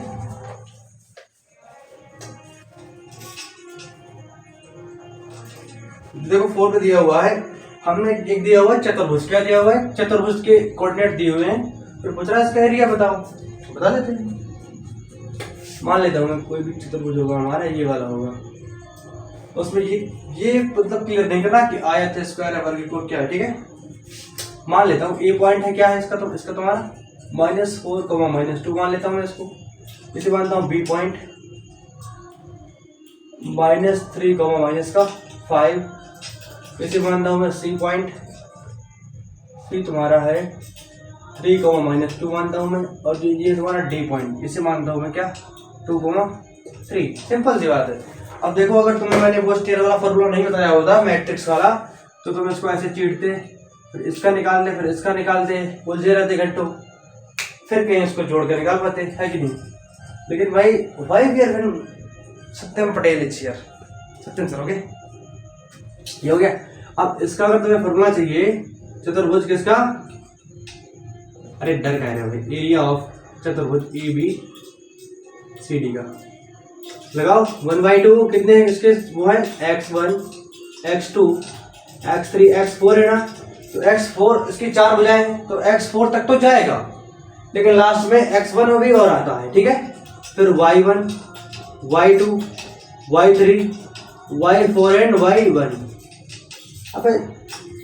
देखो 4 पे दिया हुआ है, हमने एक दिया हुआ है चतुर्भुज। क्या दिया हुआ है? चतुर्भुज के कोऑर्डिनेट दिए हुए हैं, फिर पूछ रहा है इसका एरिया बताओ, बता देते हैं। मान लेता हूँ मैं कोई भी चतुर्भुज होगा हमारा, ये वाला होगा, उसमें ये मतलब क्लियर नहीं करना कि आयत है, स्क्वायर है, वर्गीकोण क्या है, ठीक है। मान लेता हूँ ए पॉइंट है, क्या है इसका? तो इसका तुम्हारा -4, -2 मान लेता हूँ मैं इसको। इसे मानता हूँ बी पॉइंट -3, -5। इसे मानता हूँ मैं सी पॉइंट, सी तुम्हारा है 3, -2 मानता हूँ मैं। और जो ये तुम्हारा डी पॉइंट, इसे मानता हूँ मैं क्या? 2, 3। सिंपल सी बात है। अब देखो, अगर तुम्हें मैंने वो स्टेयर वाला फॉर्मूला नहीं बताया होता, मैट्रिक्स वाला, तो तुम इसको ऐसे चीटते, फिर इसका निकालते, फिर इसका निकालते, उलझे रहते घंटों, फिर कहीं इसको जोड़ कर निकाल पाते, है कि नहीं। लेकिन भाई Satyam Patel is here, Satyam sir, okay. ये हो गया। अब इसका अगर तुम्हें फॉर्मूला चाहिए चतुर्भुज किसका, अरे डर कह रहे हो भाई, एरिया ऑफ चतुर्भुज ए बी सी डी का लगाओ। 1/2 कितने इसके वो है? x1 x2 x3 x4 है ना। तो x4 इसकी 4 भुजाएं हैं, तो x4 तक तो जाएगा, लेकिन लास्ट में x1 भी और आता है, ठीक है। फिर y1 y2 y3 y4 and y1। अब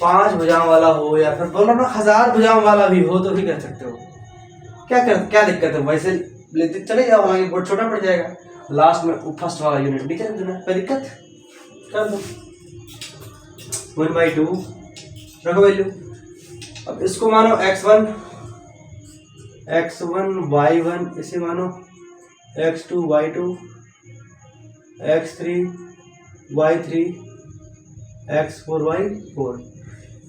5 भुजाओं वाला हो या फिर बोलो ना 1000 भुजाओं वाला भी हो तो भी कर सकते हो। क्या दिक्कत है? वैसे लेते चले जाओ, हालांकि बहुत छोटा पड़ जाएगा, लास्ट में फर्स्ट वाला यूनिट भी कर देना, कोई दिक्कत कर दो। 1/2 रखो वैल्यू। अब इसको मानो x1 y1, इसे मानो x2 y2 x3 y3 x4 y4।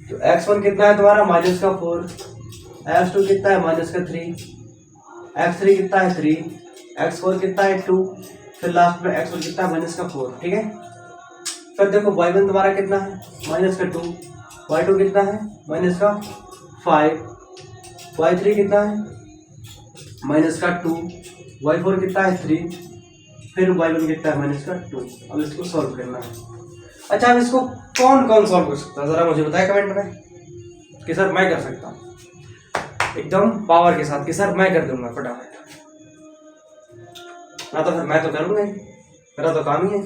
तो x1 कितना है तुम्हारा? -4। x2 कितना है? -3। x3 कितना है? 3। x4 कितना है? 2। फिर लास्ट में x1 कितना है? -4, ठीक है। फिर देखो y1 तुम्हारा कितना है? -2। y2 कितना है? -5। y3 कितना है? -2। y4 कितना है? 3। फिर y1 कितना है? -2। अब इसको सॉल्व करना है। अच्छा, अब इसको कौन सॉल्व कर सकता है, जरा मुझे बताए कमेंट में कि सर मैं कर सकता हूँ, एकदम पावर के साथ कि सर मैं कर दूंगा फटाफट। ना तो फिर मैं तो करूँगा ही, मेरा तो काम ही है।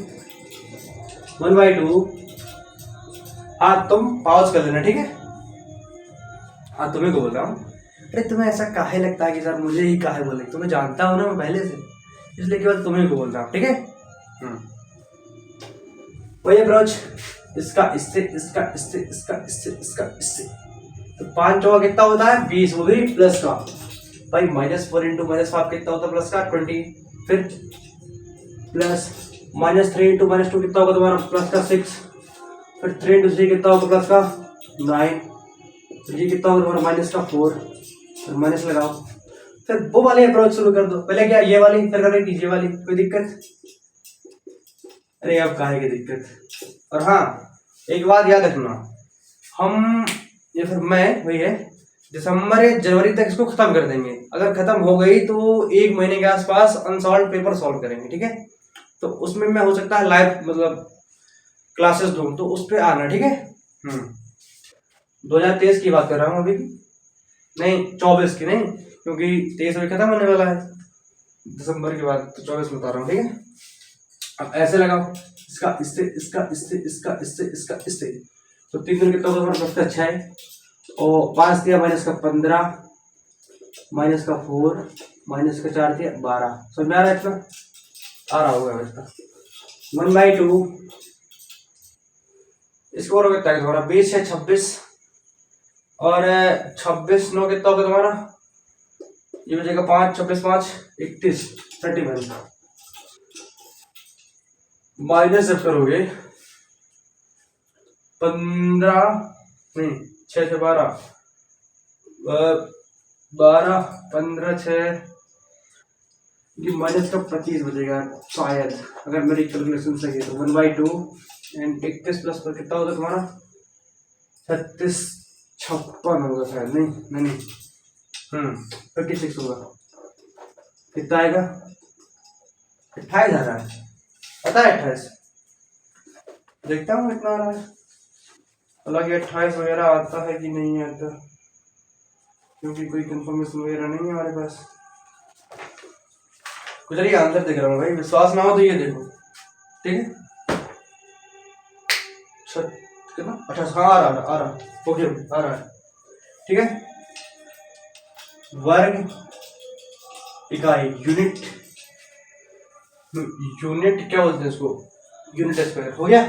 1/2। हाँ, तुम पॉज कर लेना, ठीक है। हाँ, तुम्हें को बोल रहा हूँ। अरे तुम्हें ऐसा काहे लगता है कि सर मुझे ही काहे बोले? तुम्हें जानता हूँ ना मैं पहले से, इसलिए केवल तुम्हें को बोल रहा हूँ, ठीक है। वही अप्रोच, इसका इससे, इसका इससे, इसका इससे, इसका इससे, तो 5 चौका कितना होता है? 20, वो भी प्लस का। भाई -4 × -5 कितना होता है? प्लस का 20। फिर प्लस -3 × -2 कितना होगा तुम्हारा? प्लस का 6। फिर 3 × 3 कितना होगा? प्लस का 9। फिर ये कितना होगा तुम्हारा? -4। फिर माइनस लगाओ, फिर वो वाली अप्रोच शुरू कर दो। पहले क्या ये वाली, फिर करें ये वाली, कोई दिक्कत? अरे अब काहे की दिक्कत। और हाँ, एक बात याद रखना, हम या फिर मैं वही है दिसंबर या जनवरी तक इसको खत्म कर देंगे। अगर खत्म हो गई तो 1 महीने के आसपास अनसॉल्व पेपर सॉल्व करेंगे, ठीक है। तो उसमें मैं हो सकता है लाइव मतलब क्लासेस दूँ, तो उस पर आना, ठीक है। 2023 की बात कर रहा हूँ अभी, नहीं 24 की नहीं, क्योंकि 23 अभी खत्म होने वाला है दिसंबर के बाद, तो 24 में बता रहा हूँ, ठीक है। अब ऐसे लगाओ, इसका इससे इसका इससे इसका इससे इसका इससे, तो 3 दिन कितना होगा, सबसे अच्छा है। और 5 दिया माइनस का 15, माइनस का 4, माइनस का 4 दिया 12, समझ में आ रहा है इतना? आ रहा होगा इसका 1/2। इसको और कितना है तुम्हारा, 20 है 26, और 26 9 कितना होगा तुम्हारा, ये हो जाएगा 5, 26 5 31, 31 माइनस जब करोगे 15 नहीं 6 से 12 12 15 6, ये माइनस का 25 बचेगा शायद, अगर मेरी कैलकुलेशन सही है तो 1/2 एंड 31 प्लस पर कितना होगा तुम्हारा 36 56 होगा शायद, नहीं 56 होगा, कितना आएगा 28 आ रहा है, पता है 28, देखता हूँ कितना आ रहा है। हालांकि 28 वगैरह आता है कि नहीं आता, क्योंकि कोई कंफर्मेशन वगैरह नहीं है हमारे पास। कुछ नहीं, आंसर देख रहा हूँ भाई, विश्वास ना हो तो ये देखो, ठीक है। कितना 28, हाँ आ रहा ओके आ रहा है, ठीक है। वर्ग इकाई यूनिट, यूनिट क्या बोलते हैं इसको, यूनिट स्क्वायर, हो गया।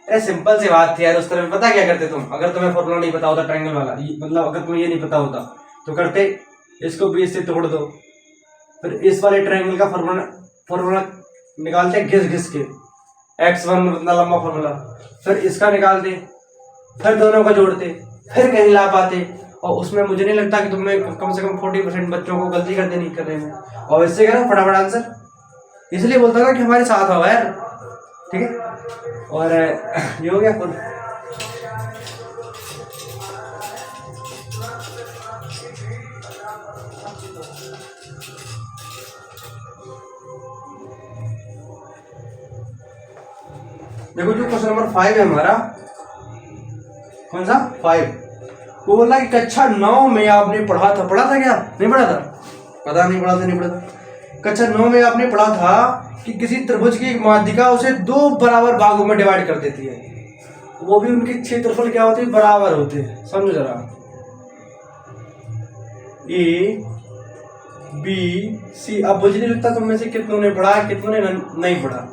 अरे सिंपल सी बात थी यार, उस तरह पता क्या करते तुम, अगर तुम्हें फॉर्मूला नहीं पता होता ट्रायंगल वाला, मतलब अगर तुम्हें ये नहीं पता होता तो करते इसको 20 से तोड़ दो, फिर इस वाले ट्रायंगल का फॉर्मूला निकालते घिस घिस के, x1 इतना लंबा फॉर्मूला, फिर इसका निकालते, फिर दोनों का जोड़ते, फिर कहीं ला पाते, और उसमें मुझे नहीं लगता कि तुम्हें कम से कम 40% बच्चों को गलती करते नहीं करने में, और इससे करो फटाफट आंसर। इसलिए बोलता हूँ कि हमारे साथ हो यार, ठीक है। और ये हो गया फिर देखो, जो क्वेश्चन नंबर 5 है हमारा, कौन सा 5, वो बोला कि कक्षा 9 में आपने पढ़ा था क्या, नहीं पढ़ा था, पता नहीं पढ़ा था। कक्षा 9 में आपने पढ़ा था कि किसी त्रिभुज की एक माध्यिका उसे 2 बराबर भागों में डिवाइड कर देती है, वो भी उनके क्षेत्रफल क्या होते हैं, बराबर होते हैं। समझो जरा, ए बी सी। अब मुझे नहीं लगता तुम में से कितनों ने पढ़ा, कितनों ने नहीं पढ़ा।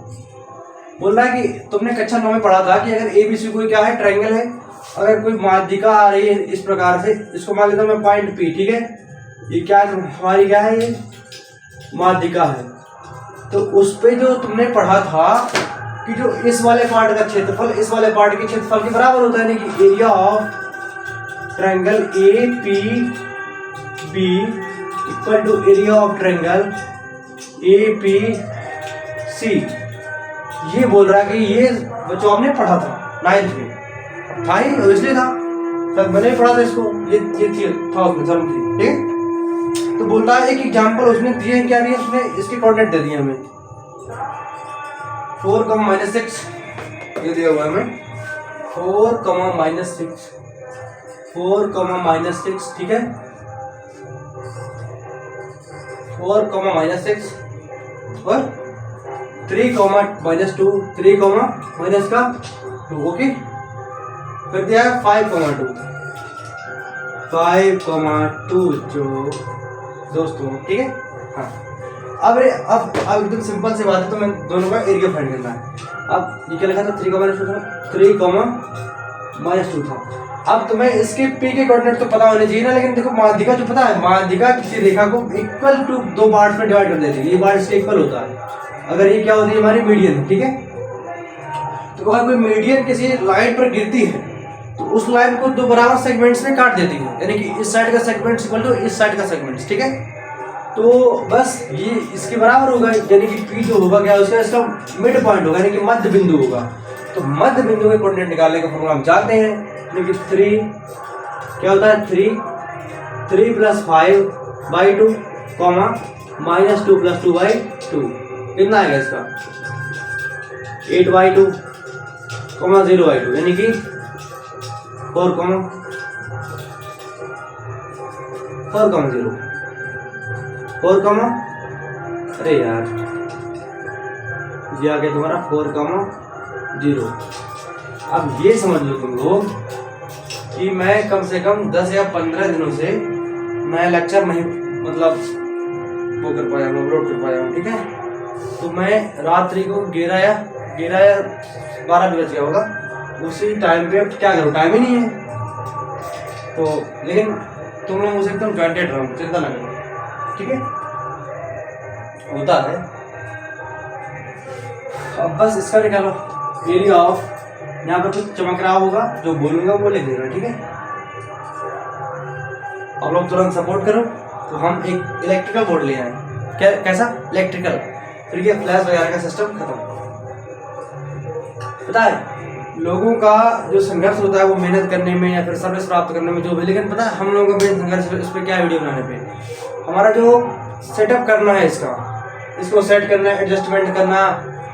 बोल रहा है कि तुमने कक्षा 9 में पढ़ा था कि अगर ए बी सी कोई क्या है, ट्रायंगल है, अगर कोई माध्यिका आ रही है इस प्रकार से, इसको मान लेता हूं मैं पॉइंट पी, ठीक है, ये क्या है हमारी, क्या है ये माध्यिका है, तो उस पे जो तुमने पढ़ा था कि जो इस वाले पार्ट का क्षेत्रफल इस वाले पार्ट के क्षेत्रफल के बराबर होता है, यानी कि area of triangle A P B equal to area of triangle A P C. ये बोल रहा है कि ये बच्चों हमने पढ़ा था 9th में, था ही इसलिए था, सर मैंने पढ़ा था इसको, ये था उसमें धर्म थी, ठीक है। तो बोलता है एक एग्जांपल उसने दिए हैं, क्या दिए उसने, इसके कोऑर्डिनेट दे दिए हमें 4, -6, ये दिया हुआ है हमें 4, -6, 4, -6, ठीक है, 4, -6 और 3, -2, 3, -2, ओके। फिर दिया है 5, 2 जो दोस्तों, ठीक है। हाँ, अब एकदम सिंपल सी बात है, तो मैं दोनों का एरिया फाइंड करना है। अब ये क्या लिखा था, 3, -2 था। अब तुम्हें इसके पी के कोऑर्डिनेट तो पता होने चाहिए ना, लेकिन देखो माध्यिका जो पता है, माध्यिका किसी रेखा को इक्वल टू 2 पार्ट्स में डिवाइड कर देती है, ये पार्ट इसके इक्वल होता है, अगर ये क्या होती है हमारी मीडियन, ठीक है। तो अगर कोई मीडियन किसी लाइन पर गिरती है तो उस लाइन को 2 बराबर सेगमेंट्स में काट देती है, यानी कि इस साइड का सेगमेंट इक्वल टू इस साइड का सेगमेंट, ठीक है। तो बस ये इसके बराबर होगा, यानी कि पी जो होगा क्या उसका, इसका मिड पॉइंट होगा, यानी कि मध्य बिंदु होगा। तो मध्य बिंदु के कोऑर्डिनेट निकालने का फॉर्मूला हम जानते हैं, जो कि 3 क्या होता है, 3 + 5/2 -2 + 2/2 कितना आएगा इसका 8/2 0/2 यानी कि 4 0 अरे यार ये आ गया तुम्हारा 4 0। अब ये समझ लो तुम लोग कि मैं कम से कम 10 या 15 दिनों से मैं लेक्चर नहीं मतलब वो कर पाया हूँ, अपलोड कर पाया हूँ, ठीक है। तो मैं रात्रि को 11 या 12 भी बज गया होगा, उसी टाइम पे अब क्या करूँ, टाइम ही नहीं है। तो लेकिन तुम लोग मुझे एकदम जॉइंटेड रहो, चिंता ना करो, ठीक है, होता है। अब बस इसका निकालो एरिया ऑफ, यहाँ पर कुछ चमक रहा होगा, जो बोलूँगा वो लिख देना, ठीक है। आप लोग तुरंत सपोर्ट करो। तो हम एक इलेक्ट्रिकल बोर्ड ले आए, कैसा इलेक्ट्रिकल, फिर ये फ्लैश वगैरह का सिस्टम खत्म। पता है लोगों का जो संघर्ष होता है वो मेहनत करने में या फिर सर्विस प्राप्त करने में जो भी, लेकिन पता है हम लोगों का मेन संघर्ष इस पर क्या है, वीडियो बनाने पे हमारा जो सेटअप करना है, इसको सेट करना, एडजस्टमेंट करना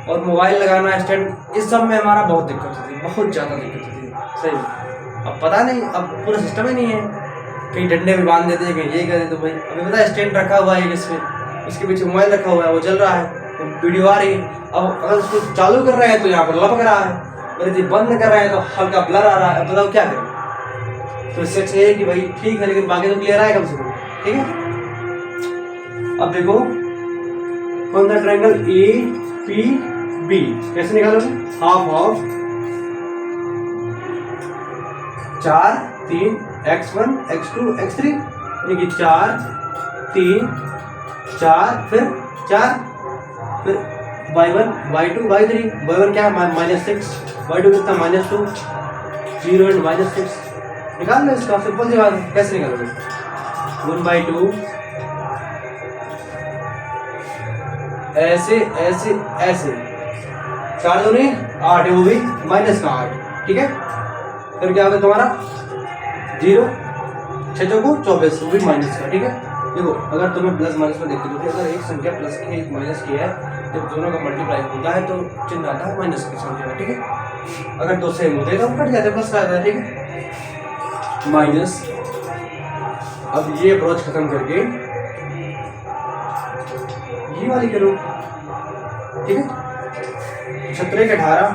और मोबाइल लगाना, स्टैंड, इस सब में हमारा बहुत दिक्कत होती है, बहुत ज़्यादा दिक्कत होती है, सही में। अब पता नहीं, अब पूरा सिस्टम ही नहीं है, कहीं डंडे भी बांध देते हैं, कहीं ये कर देते। तो भाई अभी पता है स्टैंड रखा हुआ है इसमें, इसके पीछे मोबाइल रखा हुआ है, वो चल रहा है, तो वीडियो आ रही है। अब अगर उसको चालू कर रहे हैं तो यहाँ पर लपक रहा है, अगर यदि बंद कर रहे हैं तो हल्का ब्लर आ रहा है। अब बताओ क्या करें। तो इससे अच्छा है कि भाई ठीक है, लेकिन बाकी तो क्लियर आए कम से कम, ठीक है। अब देखो कौन सा ट्रायंगल APB कैसे निकालोगे, half of 4 3 x1 x2 x3 यानी कि 4 3 4 फिर 4 फिर y1 y2 y3, y1 क्या है -6, y2 कितना -2, 0 एंड -6 निकाल लो इसका, सिंपल सी बात है। कैसे निकालोगे 1/2 ऐसे ऐसे ऐसे, 4 दूनी 8 है, वो भी -8, ठीक है। फिर क्या होगा तुम्हारा 0 6 चौको 24, वो भी माइनस का, ठीक है। देखो अगर तुम्हें प्लस माइनस में देखते हो, अगर एक संख्या प्लस की एक माइनस की है, जब दोनों का मल्टीप्लाई होता है तो चिन्ह आता है माइनस की संख्या, ठीक है। अगर दो सेम होते हैं तो कट जाते हैं, प्लस का आता है, ठीक है, माइनस। अब ये अप्रोच खत्म करके ये वाली करो, ठीक है। 17 के 18